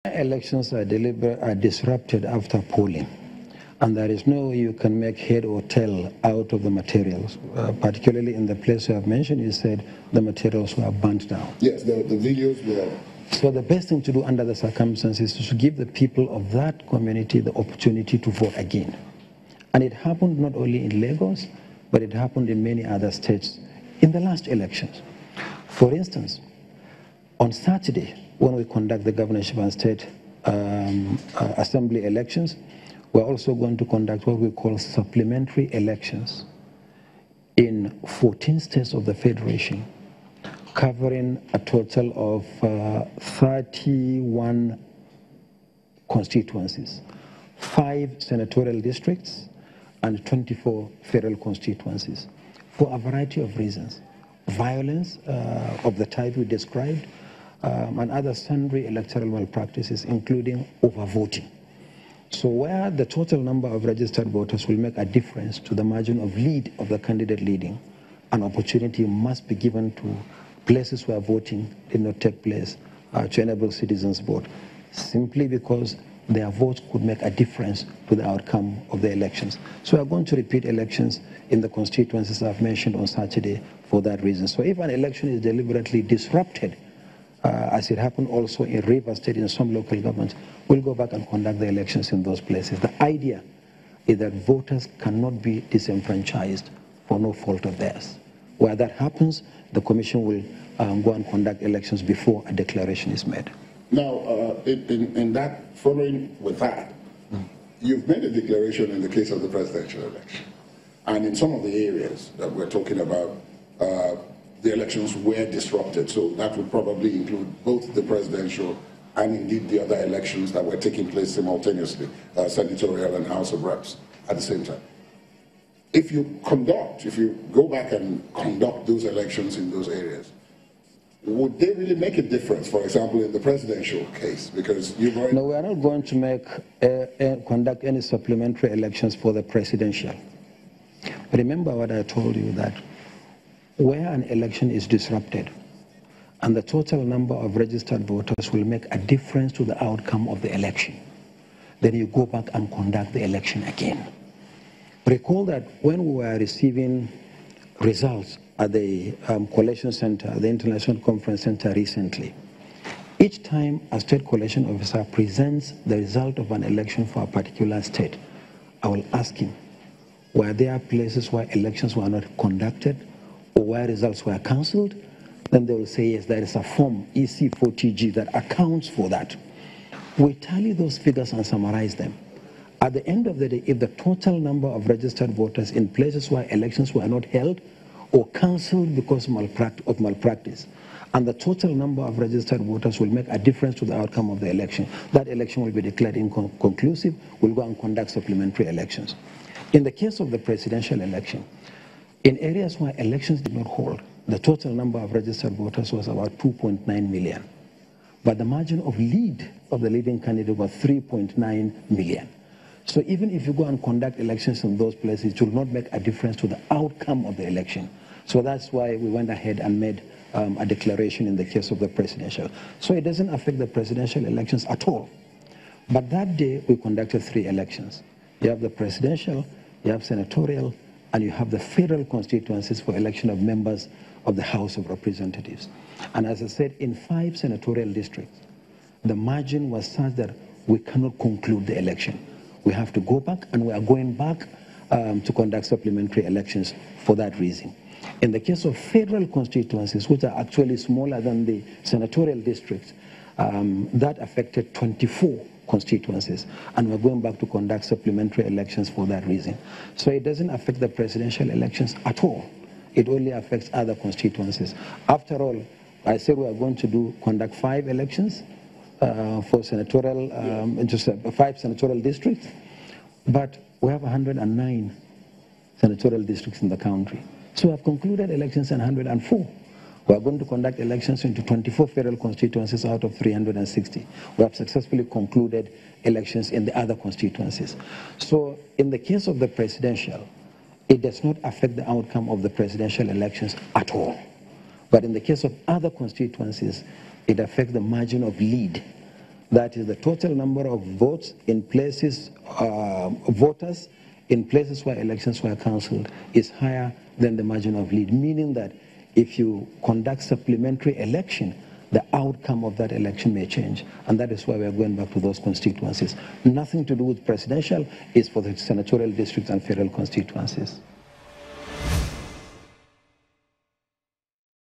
Elections are disrupted after polling, and there is no way you can make head or tail out of the materials. Particularly in the place you have mentioned, you said the materials were burnt down. Yes, the videos were. So the best thing to do under the circumstances is to give the people of that community the opportunity to vote again. And it happened not only in Lagos, but it happened in many other states in the last elections. For instance, on Saturday, when we conduct the governorship and state assembly elections, we're also going to conduct what we call supplementary elections in 14 states of the Federation, covering a total of 31 constituencies, 5 senatorial districts, and 24 federal constituencies, for a variety of reasons. Violence of the type we described, and other sundry electoral malpractices, including overvoting. So where the total number of registered voters will make a difference to the margin of lead of the candidate leading, an opportunity must be given to places where voting did not take place to enable citizens vote, simply because their votes could make a difference to the outcome of the elections. So we are going to repeat elections in the constituencies I've mentioned on Saturday for that reason. So if an election is deliberately disrupted, as it happened also in Rivers State in some local governments, we'll go back and conduct the elections in those places. The idea is that voters cannot be disenfranchised for no fault of theirs. Where that happens, the Commission will go and conduct elections before a declaration is made. Now, in that, following with that, you've made a declaration in the case of the presidential election. And in some of the areas that we're talking about, the elections were disrupted. So that would probably include both the presidential and indeed the other elections that were taking place simultaneously, senatorial and House of Reps at the same time. If you go back and conduct those elections in those areas, would they really make a difference, for example, in the presidential case? Because you've already... No, we are not going to conduct any supplementary elections for the presidential. Remember what I told you, that where an election is disrupted and the total number of registered voters will make a difference to the outcome of the election, then you go back and conduct the election again. Recall that when we were receiving results at the Collation Center, the International Conference Center recently, each time a state collation officer presents the result of an election for a particular state, I will ask him, were there places where elections were not conducted or where results were cancelled? Then they will say, yes, there is a form, EC40G, that accounts for that. We tally those figures and summarize them. At the end of the day, if the total number of registered voters in places where elections were not held or cancelled because of malpractice, and the total number of registered voters will make a difference to the outcome of the election, that election will be declared inconclusive. We'll go and conduct supplementary elections. In the case of the presidential election, in areas where elections did not hold, the total number of registered voters was about 2.9 million. But the margin of lead of the leading candidate was 3.9 million. So even if you go and conduct elections in those places, it will not make a difference to the outcome of the election. So that's why we went ahead and made a declaration in the case of the presidential. So it doesn't affect the presidential elections at all. But that day, we conducted 3 elections. You have the presidential, you have senatorial, and you have the federal constituencies for election of members of the House of Representatives. And as I said, in 5 senatorial districts, the margin was such that we cannot conclude the election. We have to go back, and we are going back to conduct supplementary elections for that reason. In the case of federal constituencies, which are actually smaller than the senatorial districts, that affected 24 constituencies, and we're going back to conduct supplementary elections for that reason. So it doesn't affect the presidential elections at all. It only affects other constituencies. After all, I said we are going to conduct 5 elections for senatorial, just 5 senatorial districts, but we have 109 senatorial districts in the country. So we have concluded elections in 104. We are going to conduct elections into 24 federal constituencies out of 360. We have successfully concluded elections in the other constituencies. So in the case of the presidential, it does not affect the outcome of the presidential elections at all. But in the case of other constituencies, it affects the margin of lead That is the total number of votes in places, voters in places where elections were cancelled is higher than the margin of lead, meaning that if you conduct supplementary election, the outcome of that election may change. And that is why we are going back to those constituencies. Nothing to do with presidential, it's for the senatorial districts and federal constituencies.